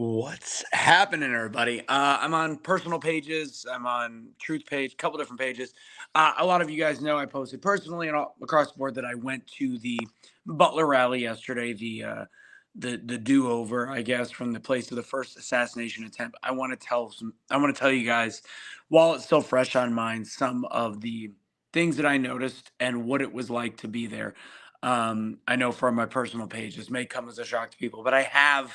What's happening, everybody? I'm on personal pages. I'm on Truth page, a couple different pages. A lot of you guys know I posted personally and all across the board that I went to the Butler Rally yesterday, the do over, I guess, from the place of the first assassination attempt. I want to tell you guys, while it's still fresh on mind, some of the things that I noticed and what it was like to be there. I know from my personal page, this may come as a shock to people, but I have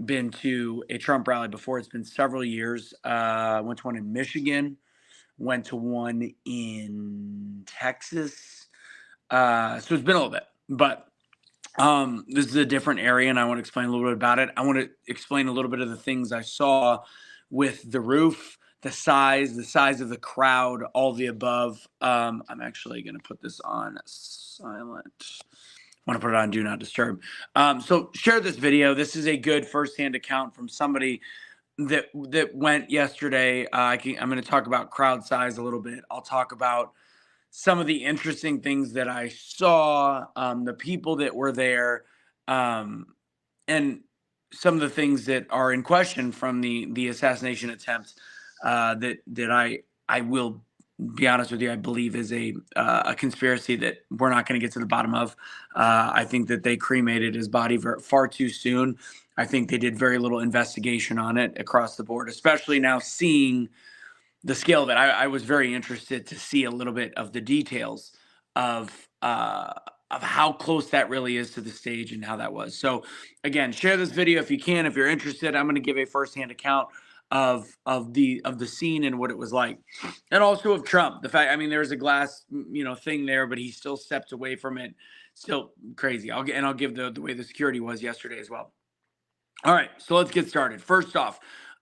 been to a Trump rally before. It's been several years. Went to one in Michigan, went to one in Texas. So it's been a little bit, but this is a different area, and I want to explain a little bit about it. I want to explain a little bit of the things I saw with the roof, the size of the crowd, all the above. I'm actually going to put this on silent. Want to put it on do not disturb. So share this video. This is a good firsthand account from somebody that went yesterday. I'm going to talk about crowd size a little bit. I'll talk about some of the interesting things that I saw, the people that were there, um, and some of the things that are in question from the assassination attempt that I will be honest with you, I believe is a conspiracy that we're not going to get to the bottom of. I think that they cremated his body far too soon. I think they did very little investigation on it across the board, especially now seeing the scale of it. I was very interested to see a little bit of the details of uh, of how close that really is to the stage and how that was. So again, share this video if you can, if you're interested. I'm going to give a firsthand account of the scene and what it was like, and also of Trump. The fact, I mean, there's a glass thing there, but he still stepped away from it. Still crazy. I'll give the way the security was yesterday as well. All right, so let's get started. First off,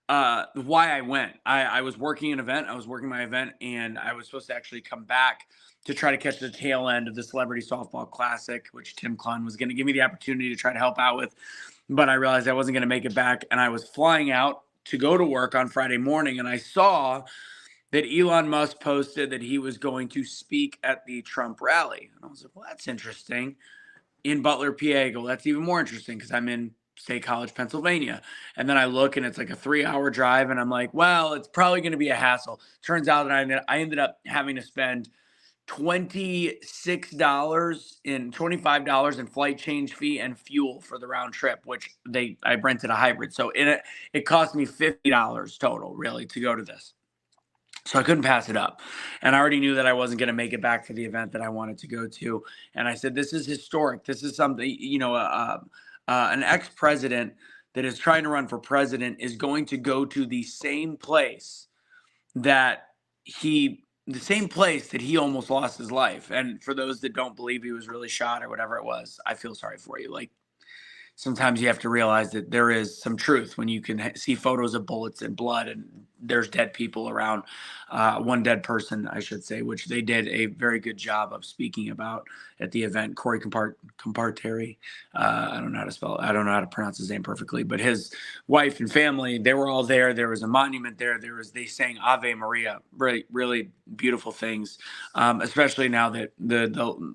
why I went. I was working an event. I was working my event, and I was supposed to actually come back to try to catch the tail end of the Celebrity Softball Classic, which Tim Klein was going to give me the opportunity to try to help out with. But I realized I wasn't going to make it back, and I was flying out to go to work on Friday morning, and I saw that Elon Musk posted that he was going to speak at the Trump rally. And I was like, well, that's interesting. In Butler, PA. I go, that's even more interesting because I'm in State College, Pennsylvania. And then I look and it's like a 3-hour drive. And I'm like, well, it's probably going to be a hassle. Turns out that I ended up having to spend $25 in flight change fee and fuel for the round trip, which I rented a hybrid. So it cost me $50 total, really, to go to this. So I couldn't pass it up. And I already knew that I wasn't going to make it back for the event that I wanted to go to. And I said, this is historic. This is something, an ex-president that is trying to run for president is going to go to the same place that he almost lost his life. And for those that don't believe he was really shot or whatever it was, I feel sorry for you. Like, sometimes you have to realize that there is some truth when you can see photos of bullets and blood and there's dead people around. One dead person, I should say, which they did a very good job of speaking about at the event. Corey Comparteri. I don't know how to spell it. I don't know how to pronounce his name perfectly, but his wife and family, they were all there. There was a monument there. They sang Ave Maria, really, really beautiful things, especially now that the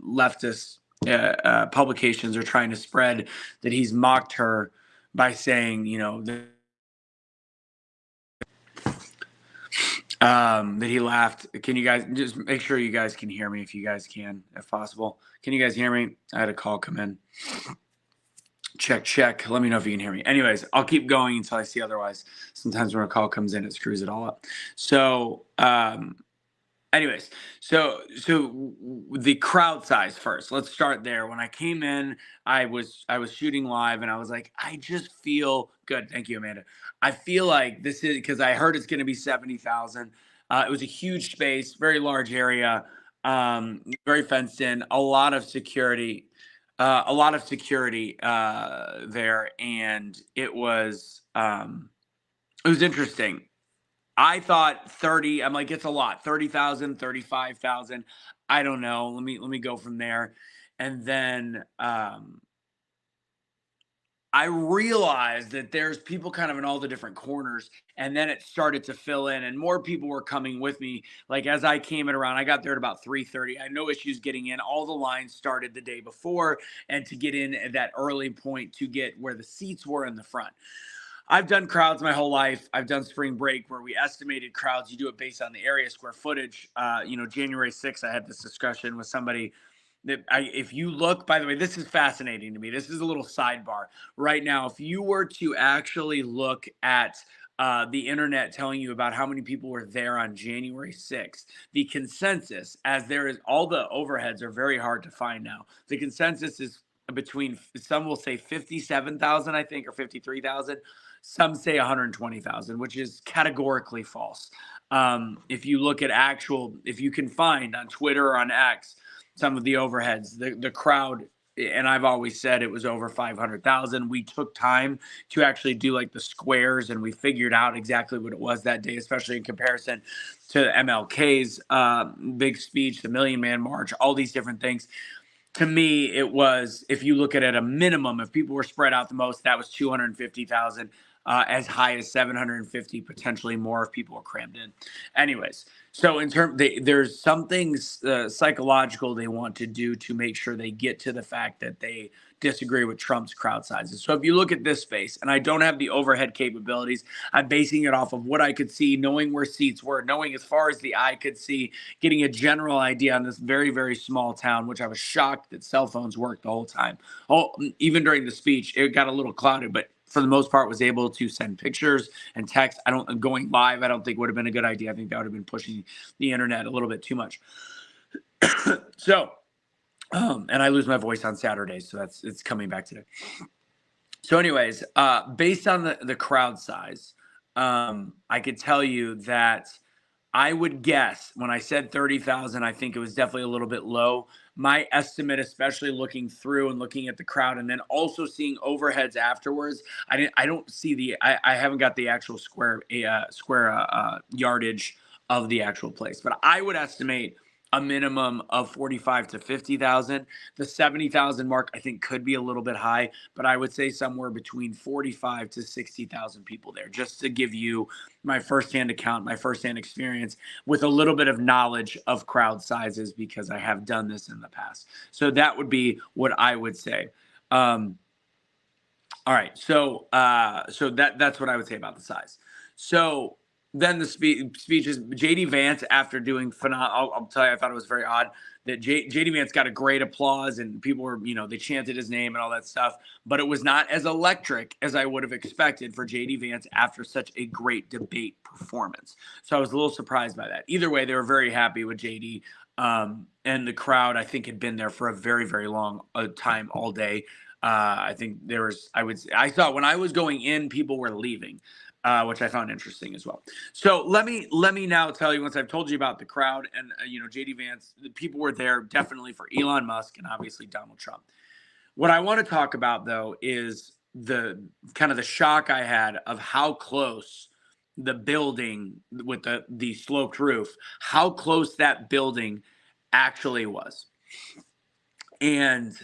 leftists publications are trying to spread that he's mocked her by saying, that he laughed. Can you guys just make sure you guys can hear me if you guys can, if possible? Can you guys hear me? I had a call come in. Check. Let me know if you can hear me. Anyways, I'll keep going until I see otherwise. Sometimes when a call comes in, it screws it all up. So, anyways, so the crowd size first. Let's start there. When I came in, I was shooting live, and I was like, I just feel good. Thank you, Amanda. I feel like this is because I heard it's going to be 70,000. It was a huge space, very large area, very fenced in, a lot of security, there, and it was interesting. I thought 30, I'm like, it's a lot. 30,000, 35,000. I don't know. Let me go from there. And then I realized that there's people kind of in all the different corners. And then it started to fill in and more people were coming with me. Like as I came in around, I got there at about 3:30. I had no issues getting in. All the lines started the day before, and to get in at that early point to get where the seats were in the front. I've done crowds my whole life. I've done spring break where we estimated crowds. You do it based on the area square footage. January 6th, I had this discussion with somebody that if you look, by the way, this is fascinating to me. This is a little sidebar right now. If you were to actually look at the internet telling you about how many people were there on January 6th, the consensus, as there is, all the overheads are very hard to find now. The consensus is between, some will say 57,000, I think, or 53,000. Some say 120,000, which is categorically false. If you look at if you can find on Twitter or on X, some of the overheads, the crowd, and I've always said it was over 500,000. We took time to actually do like the squares, and we figured out exactly what it was that day, especially in comparison to MLK's big speech, the Million Man March, all these different things. To me, it was, if you look at a minimum, if people were spread out the most, that was 250,000, as high as 750, potentially more if people were crammed in. Anyways, so there's something psychological they want to do to make sure they get to the fact that they disagree with Trump's crowd sizes. So if you look at this space, and I don't have the overhead capabilities, I'm basing it off of what I could see, knowing where seats were, knowing as far as the eye could see, getting a general idea on this very, very small town, which I was shocked that cell phones worked the whole time. Oh, even during the speech, it got a little clouded, but for the most part was able to send pictures and text. Going live, I don't think would have been a good idea. I think that would have been pushing the internet a little bit too much. So, and I lose my voice on Saturdays, so it's coming back today. So anyways, based on the crowd size, I could tell you that I would guess when I said 30,000, I think it was definitely a little bit low. My estimate, especially looking through and looking at the crowd and then also seeing overheads afterwards, I haven't got the actual square yardage of the actual place, but I would estimate a minimum of 45 to 50,000. The 70,000 mark, I think, could be a little bit high, but I would say somewhere between 45 to 60,000 people there, just to give you my firsthand account, my firsthand experience with a little bit of knowledge of crowd sizes, because I have done this in the past. So that would be what I would say. All right. So that's what I would say about the size. So then the speeches, JD Vance, after doing phenomenal, I'll tell you, I thought it was very odd that JD Vance got a great applause and people were, they chanted his name and all that stuff, but it was not as electric as I would have expected for JD Vance after such a great debate performance. So I was a little surprised by that. Either way, they were very happy with JD. And the crowd, I think, had been there for a very, very long time, all day. I think I thought when I was going in, people were leaving. Which I found interesting as well. So let me now tell you, once I've told you about the crowd and JD Vance, the people were there definitely for Elon Musk and obviously Donald Trump. What I want to talk about though is the kind of the shock I had of how close the building with the sloped roof, how close that building actually was, and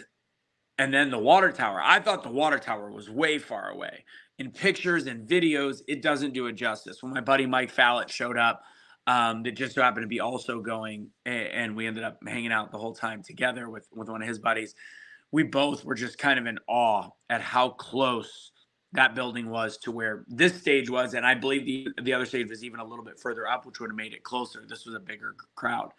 then the water tower. I thought the water tower was way far away. In pictures and videos, it doesn't do it justice. When my buddy Mike Fallett showed up, that just so happened to be also going, and we ended up hanging out the whole time together with one of his buddies. We both were just kind of in awe at how close that building was to where this stage was, and I believe the other stage was even a little bit further up, which would have made it closer. This was a bigger crowd.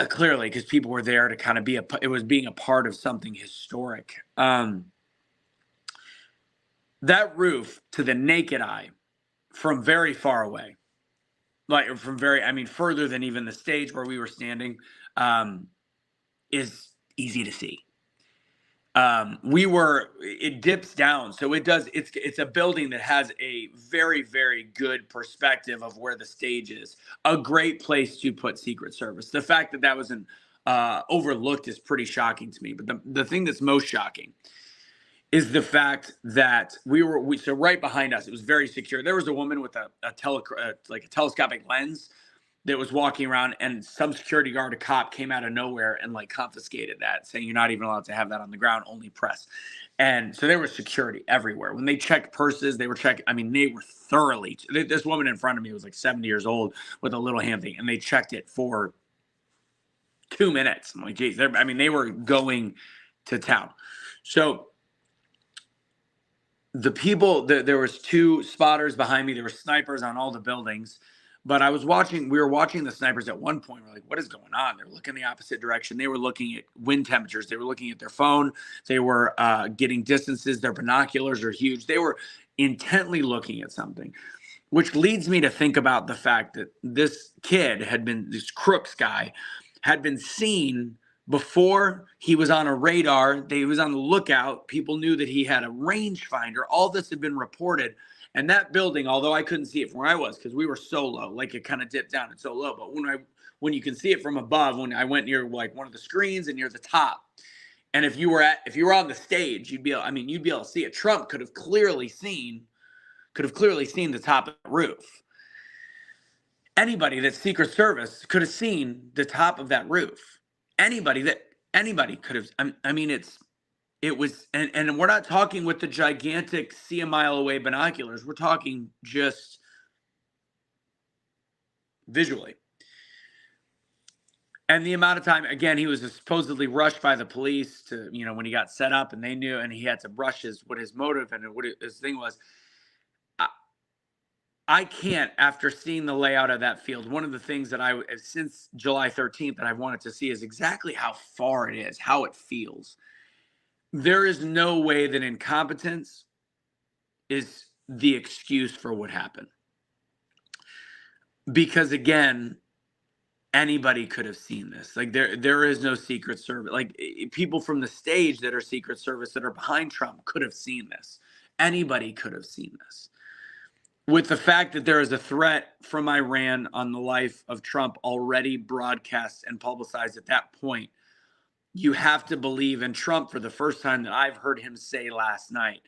Clearly, because people were there to kind of it was being a part of something historic. That roof, to the naked eye, from very far away, further than even the stage where we were standing, is easy to see. It dips down, so it's a building that has a very, very good perspective of where the stage is. A great place to put Secret Service. The fact that wasn't overlooked is pretty shocking to me. But the thing that's most shocking is the fact that so right behind us, it was very secure. There was a woman with a telescopic lens that was walking around, and some security guard, a cop, came out of nowhere and confiscated that, saying you're not even allowed to have that on the ground, only press. And so there was security everywhere. When they checked purses, they were checking. They were thoroughly. This woman in front of me was 70 years old with a little hand thing, and they checked it for 2 minutes. I'm like, geez, they were going to town. So the people, there was two spotters behind me. There were snipers on all the buildings, but we were watching the snipers at one point. We're like, what is going on? They're looking the opposite direction. They were looking at wind temperatures. They were looking at their phone. They were getting distances. Their binoculars are huge. They were intently looking at something, which leads me to think about the fact that this this Crooks guy, had been seen before. He was on a radar. He was on the lookout. People knew that he had a rangefinder. All this had been reported. And that building, although I couldn't see it from where I was because we were so low, like it kind of dipped down. It's so low. But when you can see it from above, when I went near like one of the screens and near the top, and if you were on the stage, you'd be able to see it. Trump could have clearly seen the top of the roof. Anybody that's Secret Service could have seen the top of that roof. Anybody could have. It was, and we're not talking with the gigantic see a mile away binoculars. We're talking just visually. And the amount of time, again, he was supposedly rushed by the police to, when he got set up, and they knew, and he had to rush what his motive and what his thing was. I can't, after seeing the layout of that field, one of the things that since July 13th that I've wanted to see is exactly how far it is, how it feels. There is no way that incompetence is the excuse for what happened. Because again, anybody could have seen this. Like there is no Secret Service. Like people from the stage that are Secret Service that are behind Trump could have seen this. Anybody could have seen this. With the fact that there is a threat from Iran on the life of Trump already broadcast and publicized at that point, you have to believe, and Trump, for the first time that I've heard him say last night,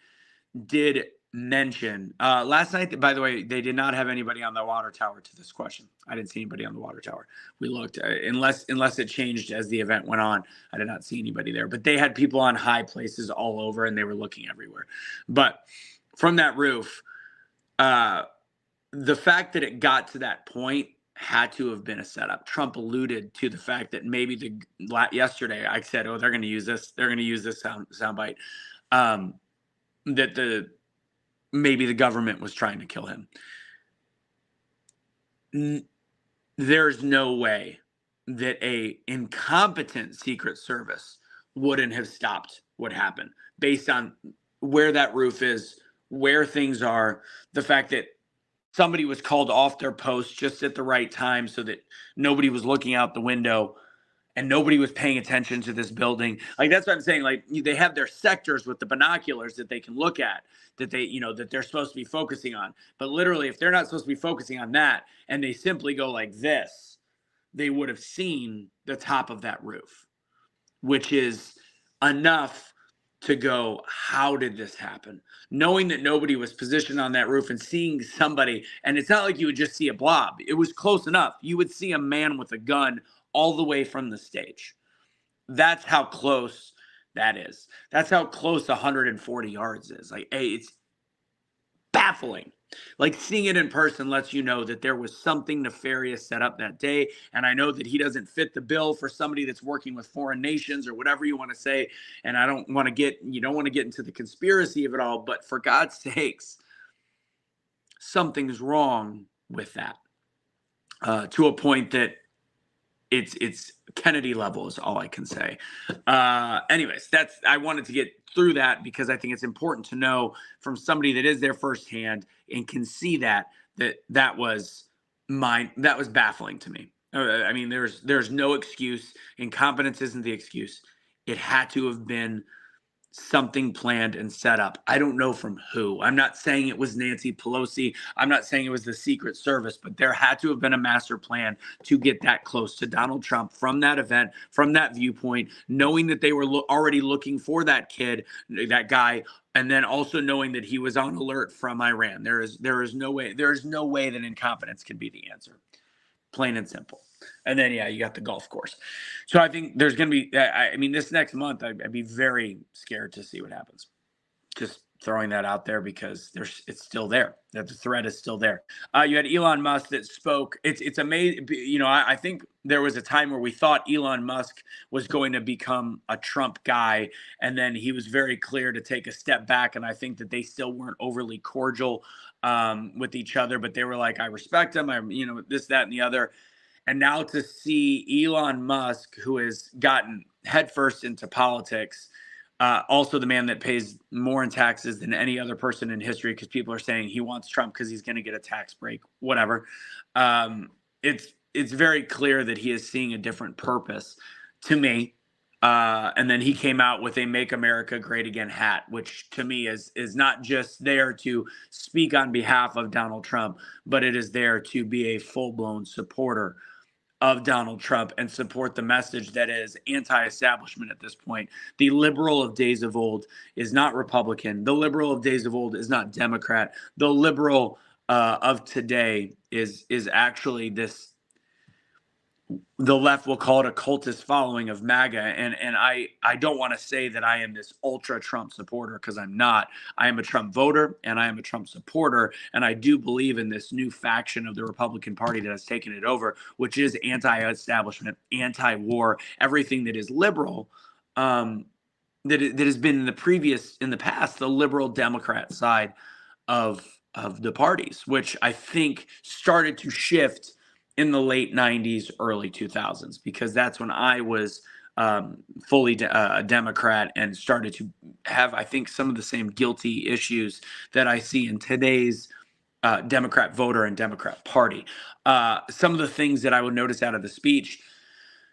did mention, last night, by the way, they did not have anybody on the water tower to this question. I didn't see anybody on the water tower. We looked, unless it changed as the event went on, I did not see anybody there. But they had people on high places all over, and they were looking everywhere. But from that roof, the fact that it got to that point had to have been a setup. Trump alluded to the fact that maybe yesterday I said, "Oh, they're going to use this. They're going to use this soundbite." That maybe the government was trying to kill him. There's no way that a incompetent Secret Service wouldn't have stopped what happened based on where that roof is, where things are, the fact that somebody was called off their post just at the right time so that nobody was looking out the window and nobody was paying attention to this building. Like, that's what I'm saying. Like, they have their sectors with the binoculars that they can look at, that that they're supposed to be focusing on. But literally, if they're not supposed to be focusing on that and they simply go like this, they would have seen the top of that roof, which is enough to go, how did this happen? Knowing that nobody was positioned on that roof and seeing somebody, and it's not like you would just see a blob. It was close enough. You would see a man with a gun all the way from the stage. That's how close that is. That's how close 140 yards is. Like, hey, it's baffling. Like, seeing it in person lets you know that there was something nefarious set up that day. And I know that he doesn't fit the bill for somebody that's working with foreign nations or whatever you want to say. And you don't want to get into the conspiracy of it all, but for God's sakes, something's wrong with that, to a point that it's Kennedy level is all I can say. Anyways, I wanted to get through that because I think it's important to know from somebody that is there firsthand and can see that was baffling to me. I mean, there's no excuse. Incompetence isn't the excuse. It had to have been something planned and set up. I don't know from who. I'm not saying it was Nancy Pelosi. I'm not saying it was the Secret Service, but there had to have been a master plan to get that close to Donald Trump from that event, from that viewpoint, knowing that they were already looking for that kid, that guy, and then also knowing that he was on alert from Iran. There is no way that incompetence can be the answer. Plain and simple. And then, yeah, you got the golf course. So I think there's going to be, this next month, I'd be very scared to see what happens. Just throwing that out there because it's still there. That the threat is still there. You had Elon Musk that spoke. It's amazing. I think there was a time where we thought Elon Musk was going to become a Trump guy, and then he was very clear to take a step back. And I think that they still weren't overly cordial with each other, but they were like, I respect him. This, that, and the other. And now to see Elon Musk, who has gotten headfirst into politics, also the man that pays more in taxes than any other person in history, because people are saying he wants Trump because he's going to get a tax break, whatever. It's very clear that he is seeing a different purpose to me. And then he came out with a "Make America Great Again" hat, which to me is not just there to speak on behalf of Donald Trump, but it is there to be a full-blown supporter of Donald Trump and support the message that is anti-establishment at this point. The liberal of days of old is not Republican. The liberal of days of old is not Democrat. The liberal of today is actually the left will call it a cultist following of MAGA. And I don't want to say that I am this ultra Trump supporter, because I'm not. I am a Trump voter and I am a Trump supporter. And I do believe in this new faction of the Republican Party that has taken it over, which is anti-establishment, anti-war, everything that is liberal, that has been in the past, the liberal Democrat side of the parties, which I think started to shift in the late 90s, early 2000s, because that's when I was fully a Democrat and started to have, I think, some of the same guilty issues that I see in today's Democrat voter and Democrat Party. Some of the things that I would notice out of the speech,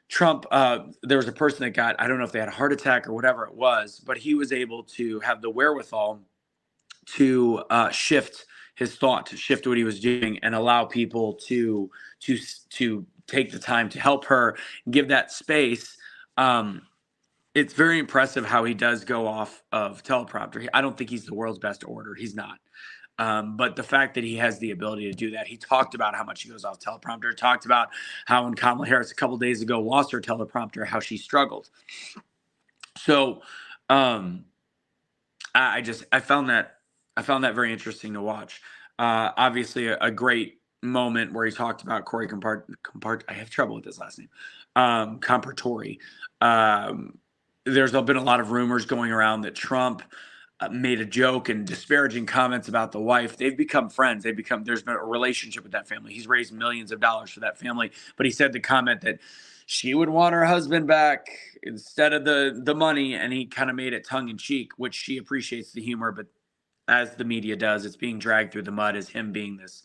Trump, there was a person that got, I don't know if they had a heart attack or whatever it was, but he was able to have the wherewithal to shift his thought, to shift what he was doing, and allow people to take the time to help her, give that space. It's very impressive how he does go off of teleprompter. I don't think he's the world's best orator. He's not. But the fact that he has the ability to do that, he talked about how much he goes off teleprompter, talked about how when Kamala Harris a couple days ago lost her teleprompter, how she struggled. So I found that very interesting to watch. Obviously, a great moment where he talked about Corey I have trouble with his last name. Compartori. There's been a lot of rumors going around that Trump made a joke and disparaging comments about the wife. They've become friends. There's been a relationship with that family. He's raised millions of dollars for that family. But he said the comment that she would want her husband back instead of the money, and he kind of made it tongue in cheek, which she appreciates the humor, but as the media does, it's being dragged through the mud as him being this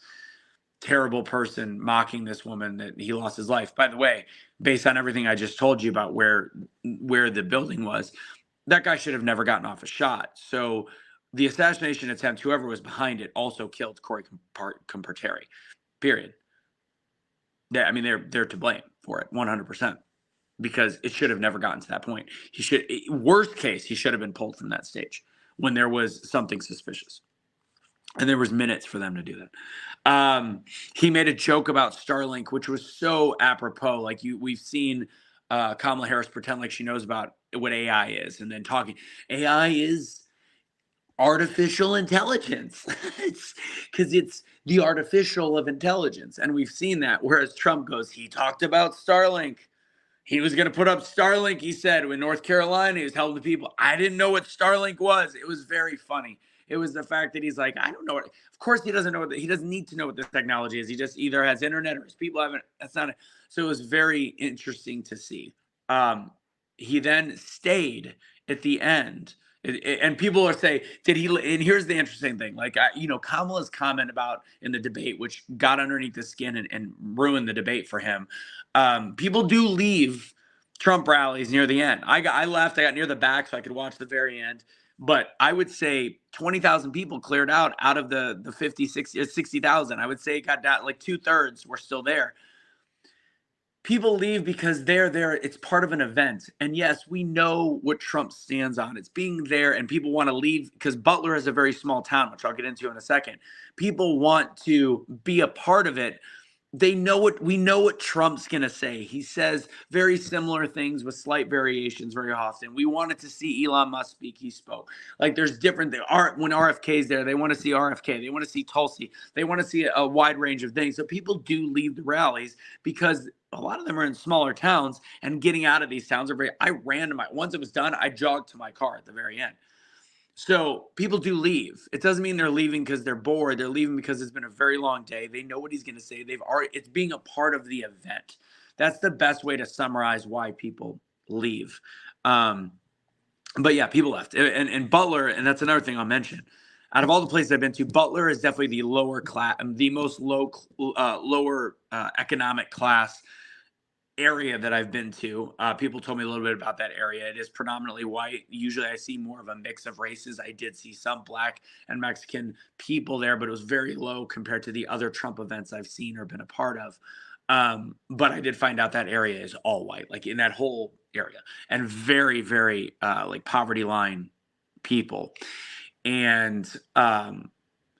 terrible person mocking this woman that he lost his life. By the way, based on everything I just told you about where the building was, that guy should have never gotten off a shot. So the assassination attempt, whoever was behind it, also killed Corey Comparteri, period. They're to blame for it 100%, because it should have never gotten to that point. Worst case, he should have been pulled from that stage when there was something suspicious. And there was minutes for them to do that. He made a joke about Starlink, which was so apropos. Like we've seen Kamala Harris pretend like she knows about what AI is, and then talking. AI is artificial intelligence. It's the artificial of intelligence. And we've seen that. Whereas Trump goes, he talked about Starlink. He was going to put up Starlink, he said, in North Carolina. He was telling the people, I didn't know what Starlink was. It was very funny. It was the fact that he's like, I don't know what. Of course, he doesn't know he doesn't need to know what this technology is. He just either has internet or his people haven't. That's not it. So it was very interesting to see. He then stayed at the end. And people are saying, did he? And here's the interesting thing. Like, Kamala's comment about in the debate, which got underneath the skin and ruined the debate for him. People do leave Trump rallies near the end. I left. I got near the back so I could watch the very end. But I would say 20,000 people cleared out of the 50, 60,000. I would say it got down, like 2/3 were still there. People leave because they're there. It's part of an event. And yes, we know what Trump stands on. It's being there, and people want to leave because Butler is a very small town, which I'll get into in a second. People want to be a part of it. we know what Trump's going to say. He says very similar things with slight variations very often. We wanted to see Elon Musk speak. He spoke. Like there's different when RFK's there, they want to see RFK. They want to see Tulsi. They want to see a wide range of things. So people do leave the rallies because a lot of them are in smaller towns, and getting out of these towns are very. I ran to once it was done, I jogged to my car at the very end. So people do leave. It doesn't mean they're leaving because they're bored. They're leaving because it's been a very long day. They know what he's going to say. It's being a part of the event. That's the best way to summarize why people leave. But yeah, people left. And Butler, and that's another thing I'll mention. Out of all the places I've been to, Butler is definitely the lower class, the most lower economic class area that I've been to. People told me a little bit about that area. It is predominantly white. Usually I see more of a mix of races. I did see some Black and Mexican people there, but it was very low compared to the other Trump events I've seen or been a part of. But I did find out that area is all white, like in that whole area, and very, very like poverty line people. And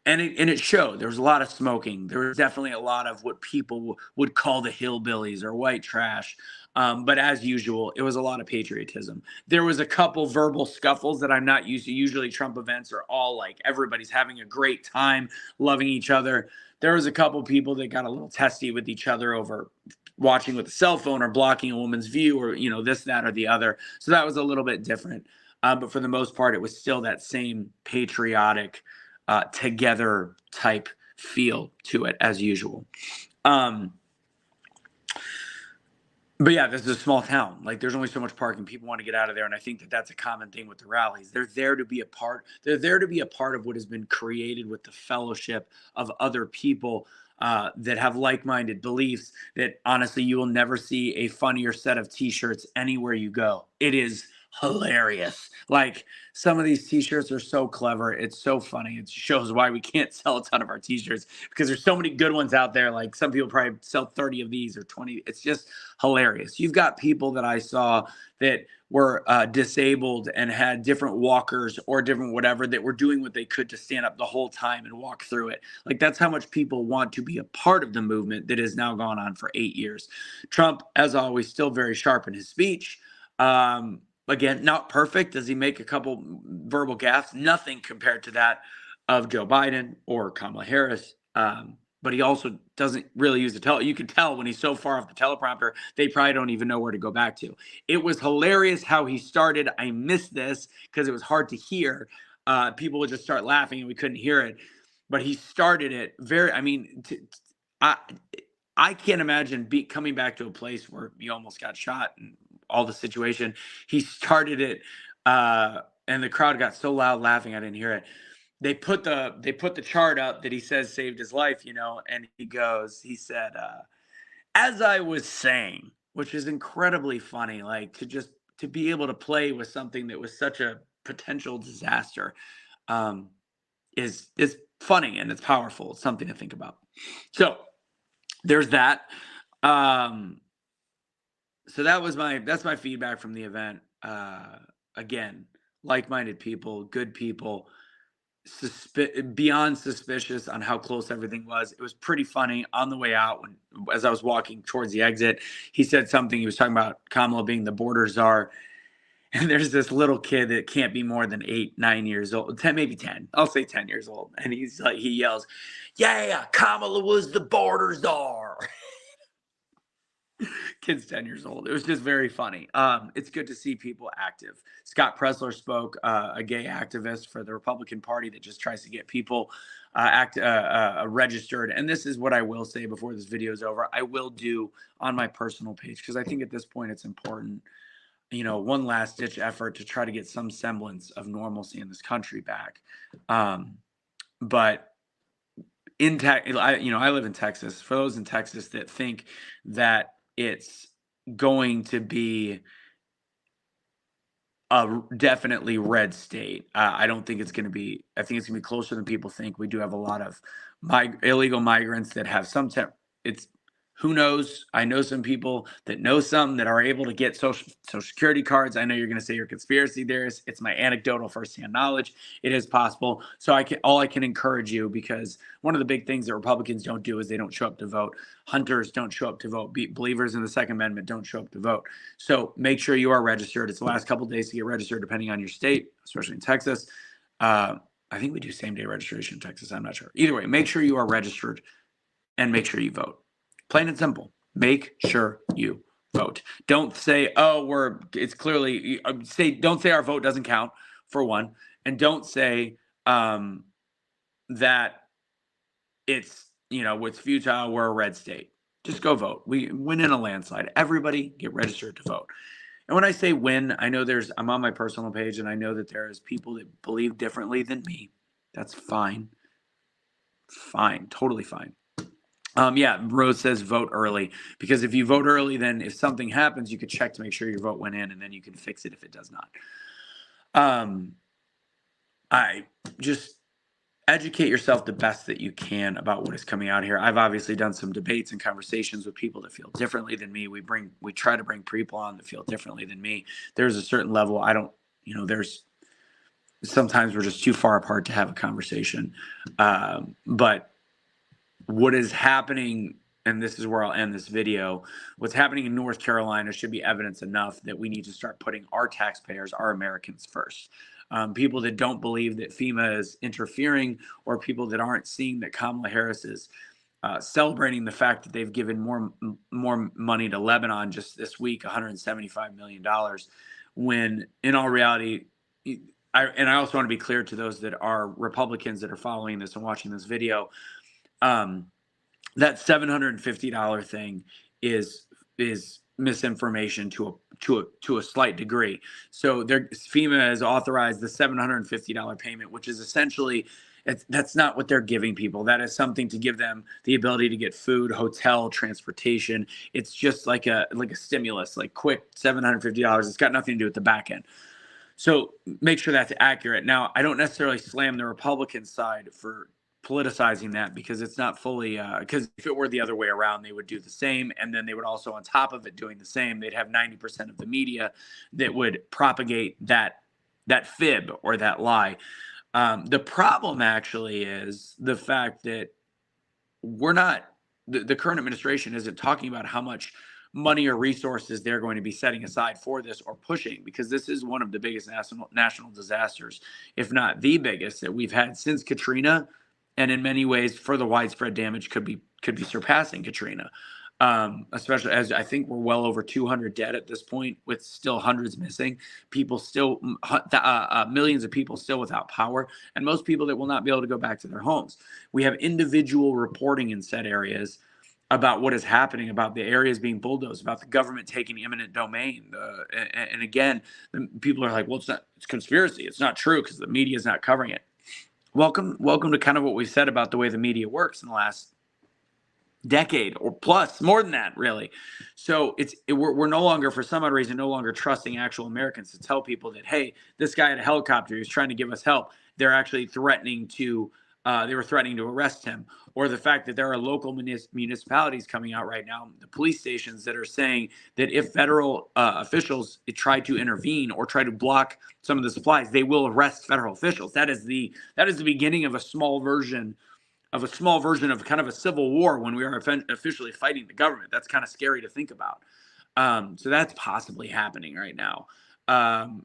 it showed. There was a lot of smoking. There was definitely a lot of what people would call the hillbillies or white trash. But as usual, it was a lot of patriotism. There was a couple verbal scuffles that I'm not used to. Usually Trump events are all like everybody's having a great time, loving each other. There was a couple people that got a little testy with each other over watching with a cell phone or blocking a woman's view or, this, that, or the other. So that was a little bit different. But for the most part, it was still that same patriotic together type feel to it as usual. But yeah, this is a small town. Like there's only so much parking. People want to get out of there. And I think that that's a common thing with the rallies. They're there to be a part. They're there to be a part of what has been created with the fellowship of other people that have like-minded beliefs that honestly, you will never see a funnier set of t-shirts anywhere you go. It is hilarious. Like some of these t-shirts are so clever. It's so funny. It shows why we can't sell a ton of our t-shirts because there's so many good ones out there. Like some people probably sell 30 of these or 20. It's just hilarious. You've got people that I saw that were disabled and had different walkers or different whatever that were doing what they could to stand up the whole time and walk through it. Like that's how much people want to be a part of the movement that has now gone on for 8 years. Trump, as always, still very sharp in his speech. Again, not perfect. Does he make a couple verbal gaffes? Nothing compared to that of Joe Biden or Kamala Harris. But he also doesn't really use the you can tell when he's so far off the teleprompter, they probably don't even know where to go back to. It was hilarious how he started. I missed this because it was hard to hear. People would just start laughing and we couldn't hear it. But he started it I can't imagine coming back to a place where you almost got shot and all the situation. He started it, and the crowd got so loud laughing I didn't hear it. They put the chart up that he says saved his life, and he said, as I was saying, which is incredibly funny, like to be able to play with something that was such a potential disaster, is funny and it's powerful. It's something to think about. So there's that. So that's my feedback from the event. Again, like-minded people, good people, beyond suspicious on how close everything was. It was pretty funny on the way out as I was walking towards the exit. He said something. He was talking about Kamala being the border czar. And there's this little kid that can't be more than 8, 9 years old, 10, maybe 10. I'll say 10 years old. And he yells, "Yeah, Kamala was the border czar." Kid's 10 years old. It was just very funny. It's good to see people active. Scott Presler spoke, a gay activist for the Republican Party that just tries to get people registered. And this is what I will say before this video is over. I will do on my personal page because I think at this point it's important. One last ditch effort to try to get some semblance of normalcy in this country back. But I live in Texas. For those in Texas that think that it's going to be a definitely red state, I don't think it's going to be. I think it's going to be closer than people think. We do have a lot of illegal migrants that have some. It's Who knows? I know some people that know some that are able to get social security cards. I know you're going to say you're conspiracy theorists. It's my anecdotal firsthand knowledge. It is possible. So I can encourage you, because one of the big things that Republicans don't do is they don't show up to vote. Hunters don't show up to vote. Believers in the Second Amendment don't show up to vote. So make sure you are registered. It's the last couple of days to get registered, depending on your state, especially in Texas. I think we do same day registration in Texas. I'm not sure. Either way, make sure you are registered and make sure you vote. Plain and simple. Make sure you vote. Don't say, oh, it's clearly, don't say our vote doesn't count, for one. And don't say that it's futile, we're a red state. Just go vote. We win in a landslide. Everybody get registered to vote. And when I say win, I know I'm on my personal page, and I know that there's people that believe differently than me. That's fine. Fine. Totally fine. Yeah, Rose says vote early, because if you vote early, then if something happens, you could check to make sure your vote went in, and then you can fix it if it does not. I just educate yourself the best that you can about what is coming out here. I've obviously done some debates and conversations with people that feel differently than me. We try to bring people on that feel differently than me. There's a certain level there's sometimes we're just too far apart to have a conversation. But what is happening, and this is where I'll end this video, what's happening in North Carolina should be evidence enough that we need to start putting our taxpayers, our Americans, first. People that don't believe that FEMA is interfering, or people that aren't seeing that Kamala Harris is celebrating the fact that they've given more money to Lebanon just this week, $175 million, when in all reality, I also want to be clear to those that are Republicans that are following this and watching this video, that $750 thing is misinformation to a slight degree. So FEMA has authorized the $750 payment, which is essentially, that's not what they're giving people. That is something to give them the ability to get food, hotel, transportation. It's just like a stimulus, like quick $750. It's got nothing to do with the back end. So make sure that's accurate. Now, I don't necessarily slam the Republican side for politicizing that, because it's not fully, because if it were the other way around, they would do the same. And then they would also, on top of it doing the same, they'd have 90% of the media that would propagate that fib or that lie. The problem actually is the fact that the current administration isn't talking about how much money or resources they're going to be setting aside for this or pushing, because this is one of the biggest national disasters, if not the biggest, that we've had since Katrina. And in many ways, further widespread damage could be surpassing Katrina, especially as I think we're well over 200 dead at this point, with still hundreds missing. People still, millions of people still without power, and most people that will not be able to go back to their homes. We have individual reporting in said areas about what is happening, about the areas being bulldozed, about the government taking eminent domain. And again, people are like, well, it's conspiracy. It's not true because the media is not covering it. Welcome to kind of what we said about the way the media works in the last decade or plus, more than that, really. So we're no longer, for some odd reason, no longer trusting actual Americans to tell people that, hey, this guy had a helicopter, he's trying to give us help. They're actually threatening to arrest him. Or the fact that there are local municipalities coming out right now, the police stations, that are saying that if federal officials try to intervene or try to block some of the supplies, they will arrest federal officials. That is the beginning of a small version of kind of a civil war, when we are officially fighting the government. That's kind of scary to think about. So that's possibly happening right now. There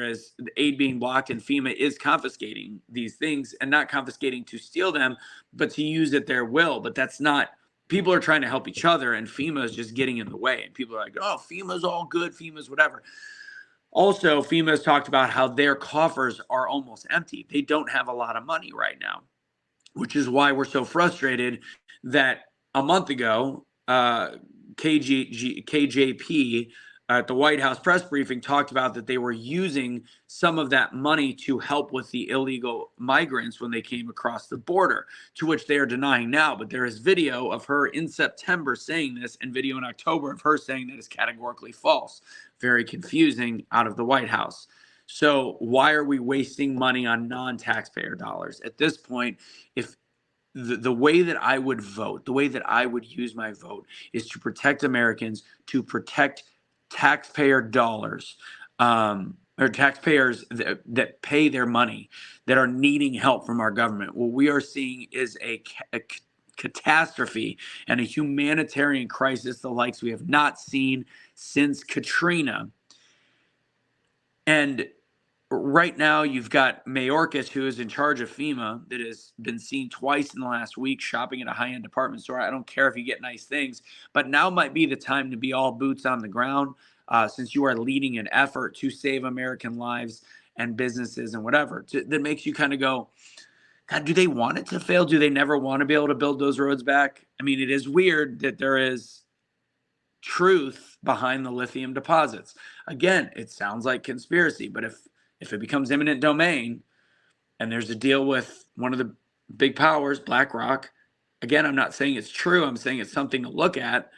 is aid being blocked, and FEMA is confiscating these things, and not confiscating to steal them, but to use at their will. But that's not, people are trying to help each other, and FEMA is just getting in the way. And people are like, oh, FEMA's all good, FEMA's whatever. Also, FEMA has talked about how their coffers are almost empty. They don't have a lot of money right now, which is why we're so frustrated that a month ago, KJP at the White House press briefing talked about that they were using some of that money to help with the illegal migrants when they came across the border, to which they are denying now. But there is video of her in September saying this, and video in October of her saying that is categorically false. Very confusing out of the White House. So why are we wasting money on non-taxpayer dollars? At this point, if the way that I would vote, the way that I would use my vote is to protect Americans, to protect taxpayer dollars, or taxpayers that pay their money, that are needing help from our government. What we are seeing is a catastrophe and a humanitarian crisis, the likes we have not seen since Katrina. And right now, you've got Mayorkas, who is in charge of FEMA, that has been seen twice in the last week shopping at a high-end department store. I don't care if you get nice things, but now might be the time to be all boots on the ground, since you are leading an effort to save American lives and businesses and whatever. That makes you kind of go, God, do they want it to fail? Do they never want to be able to build those roads back? I mean, it is weird that there is truth behind the lithium deposits. Again, it sounds like conspiracy, but if it becomes eminent domain and there's a deal with one of the big powers, BlackRock, again, I'm not saying it's true. I'm saying it's something to look at,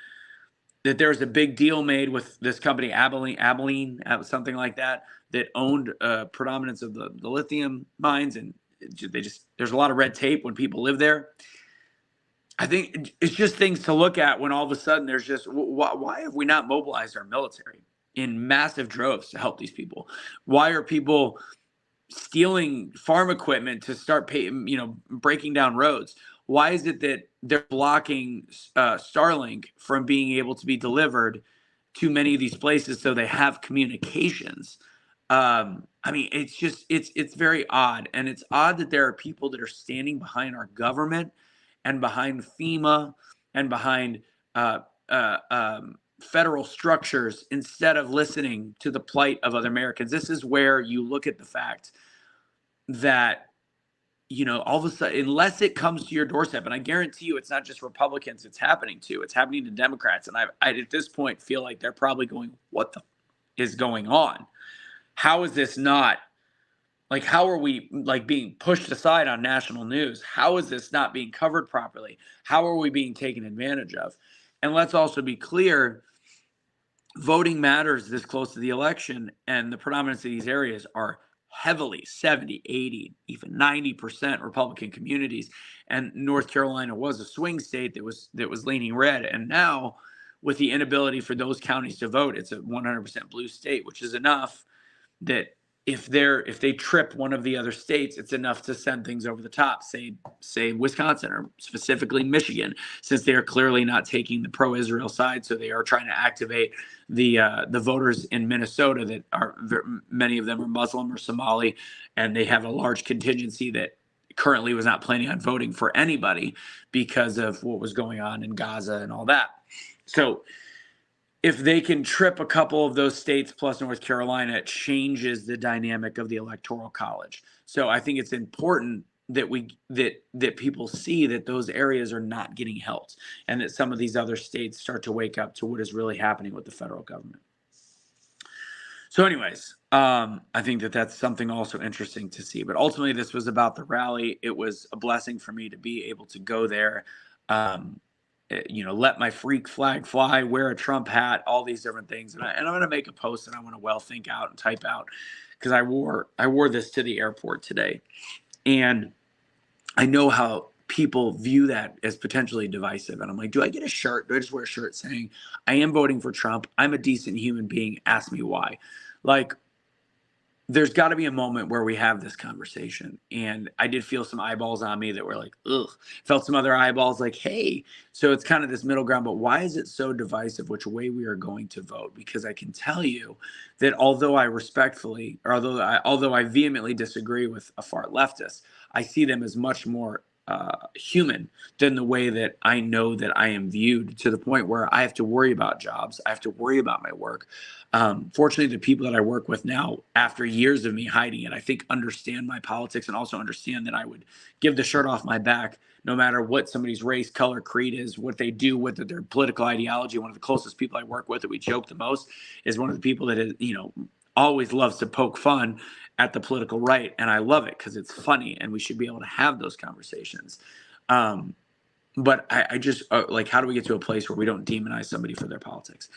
that there's a big deal made with this company, Abilene, something like that, that owned predominance of the lithium mines. And there's a lot of red tape when people live there. I think it's just things to look at when all of a sudden there's just, why have we not mobilized our military in massive droves to help these people? Why are people stealing farm equipment to start breaking down roads? Why is it that they're blocking Starlink from being able to be delivered to many of these places so they have communications? I mean, it's very odd. And it's odd that there are people that are standing behind our government and behind FEMA and behind federal structures instead of listening to the plight of other Americans. This is where you look at the fact that, all of a sudden, unless it comes to your doorstep, and I guarantee you it's not just Republicans it's happening to Democrats. And I at this point feel like they're probably going, what the is going on? How is this not, like, how are we being pushed aside on national news? How is this not being covered properly? How are we being taken advantage of? And let's also be clear, voting matters this close to the election, and the predominance of these areas are heavily 70, 80, even 90% Republican communities. And North Carolina was a swing state that was leaning red. And now, with the inability for those counties to vote, it's a 100% blue state, which is enough that if they trip one of the other states, it's enough to send things over the top. Say Wisconsin, or specifically Michigan, since they are clearly not taking the pro-Israel side, so they are trying to activate the voters in Minnesota that are, many of them are Muslim or Somali, and they have a large contingency that currently was not planning on voting for anybody because of what was going on in Gaza and all that. So if they can trip a couple of those states plus North Carolina, it changes the dynamic of the electoral college. So I think it's important that that people see that those areas are not getting helped, and that some of these other states start to wake up to what is really happening with the federal government. So anyways, I think that that's something also interesting to see. But ultimately, this was about the rally. It was a blessing for me to be able to go there. Let my freak flag fly, wear a Trump hat, all these different things. And I'm going to make a post that I want to think out and type out, because I wore this to the airport today. And I know how people view that as potentially divisive. And I'm like, do I get a shirt? Do I just wear a shirt saying, I am voting for Trump, I'm a decent human being, ask me why? Like, there's got to be a moment where we have this conversation. And I did feel some eyeballs on me that were like, ugh. Felt some other eyeballs like, hey. So it's kind of this middle ground. But why is it so divisive which way we are going to vote? Because I can tell you that although I vehemently disagree with a far leftist, I see them as much more human than the way that I know that I am viewed, to the point where I have to worry about jobs. I have to worry about my work. Fortunately, the people that I work with now, after years of me hiding it, I think understand my politics, and also understand that I would give the shirt off my back no matter what somebody's race, color, creed is, what they do, what their political ideology. One of the closest people I work with that we joke the most is one of the people that is, always loves to poke fun at the political right. And I love it because it's funny, and we should be able to have those conversations. But I just how do we get to a place where we don't demonize somebody for their politics?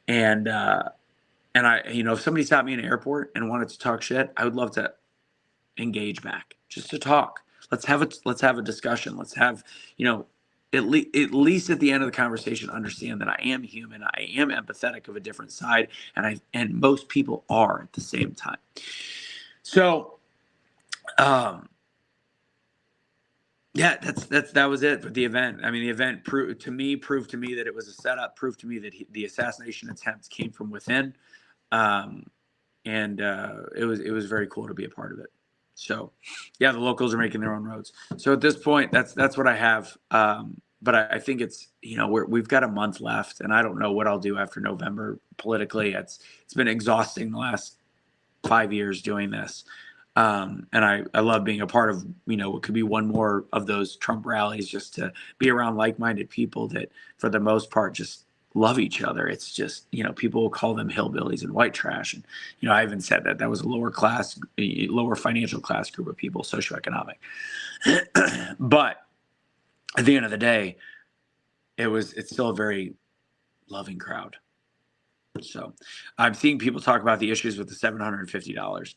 And if somebody stopped me in an airport and wanted to talk shit, I would love to engage back, just to talk. let's have a discussion. Let's have, you know, at least at the end of the conversation, understand that I am human. I am empathetic of a different side, and most people are at the same time. So, yeah, that was it for the event. I mean, the event proved to me that it was a setup. Proved to me that the assassination attempts came from within, and it was very cool to be a part of it. So, yeah, the locals are making their own roads. So at this point, that's what I have. But I think it's, you know, we've got a month left, and I don't know what I'll do after November politically. It's been exhausting the last 5 years doing this. And I love being a part of, you know, what could be one more of those Trump rallies, just to be around like-minded people that, for the most part, just love each other. It's just, you know, people will call them hillbillies and white trash. And, you know, I even said that was a lower financial class group of people, socioeconomic. But at the end of the day, it's still a very loving crowd. So I'm seeing people talk about the issues with the $750.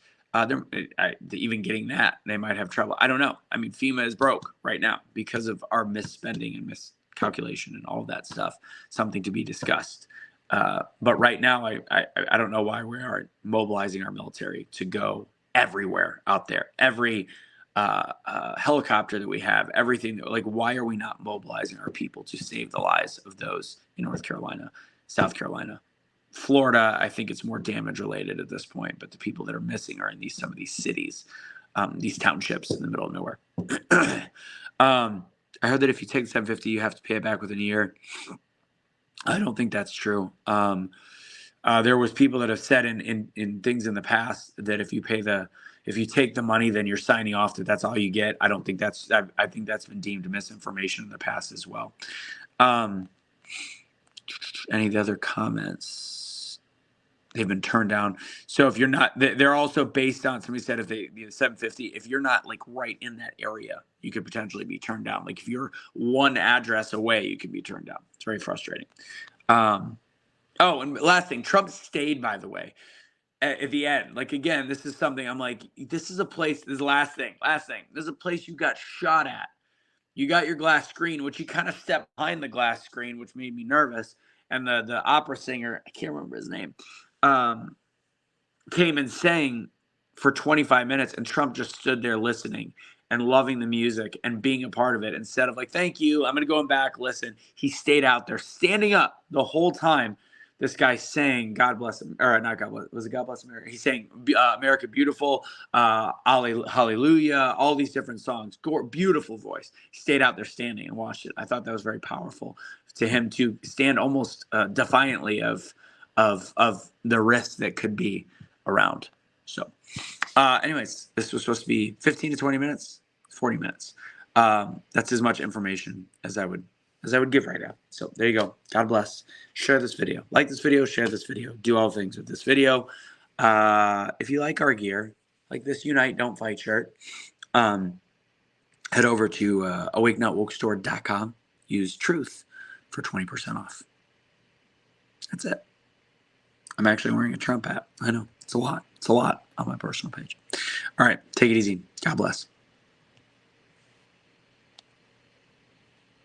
Even getting that, they might have trouble. I don't know. I mean, FEMA is broke right now because of our misspending and miscalculation and all of that stuff. Something to be discussed. But right now, I don't know why we aren't mobilizing our military to go everywhere out there. Every helicopter that we have, everything. Like, why are we not mobilizing our people to save the lives of those in North Carolina, South Carolina? Florida, I think it's more damage related at this point, but the people that are missing are in some of these cities, these townships in the middle of nowhere. I heard that if you take the $750, you have to pay it back within a year. I don't think that's true. There was people that have said in things in the past that if you take the money, then you're signing off that's all you get. I don't think I think that's been deemed misinformation in the past as well. Any of the other comments? They've been turned down. So if you're not, they're also based on, somebody said if the 750, if you're not like right in that area, you could potentially be turned down. Like if you're one address away, you could be turned down. It's very frustrating. And last thing, Trump stayed, by the way, at the end. Like, again, this is something I'm like, this is a place, this is last thing. This is a place you got shot at. You got your glass screen, which you kind of stepped behind the glass screen, which made me nervous. And the opera singer, I can't remember his name, came and sang for 25 minutes, and Trump just stood there listening and loving the music and being a part of it. Instead of like, thank you, I'm going to go back, listen. He stayed out there standing up the whole time. This guy sang God Bless, or not God Bless, was it God Bless America? He sang America Beautiful, Hallelujah, all these different songs. Beautiful voice. He stayed out there standing and watched it. I thought that was very powerful to him to stand almost defiantly of the risk that could be around. So anyways, this was supposed to be 15 to 20 minutes, 40 minutes. That's as much information as I would give right now. So there you go. God bless. Share this video. Like this video, share this video. Do all things with this video. If you like our gear, like this Unite Don't Fight shirt, head over to awakenotwokestore.com. Use truth for 20% off. That's it. I'm actually wearing a Trump hat. I know. It's a lot. It's a lot on my personal page. All right. Take it easy. God bless.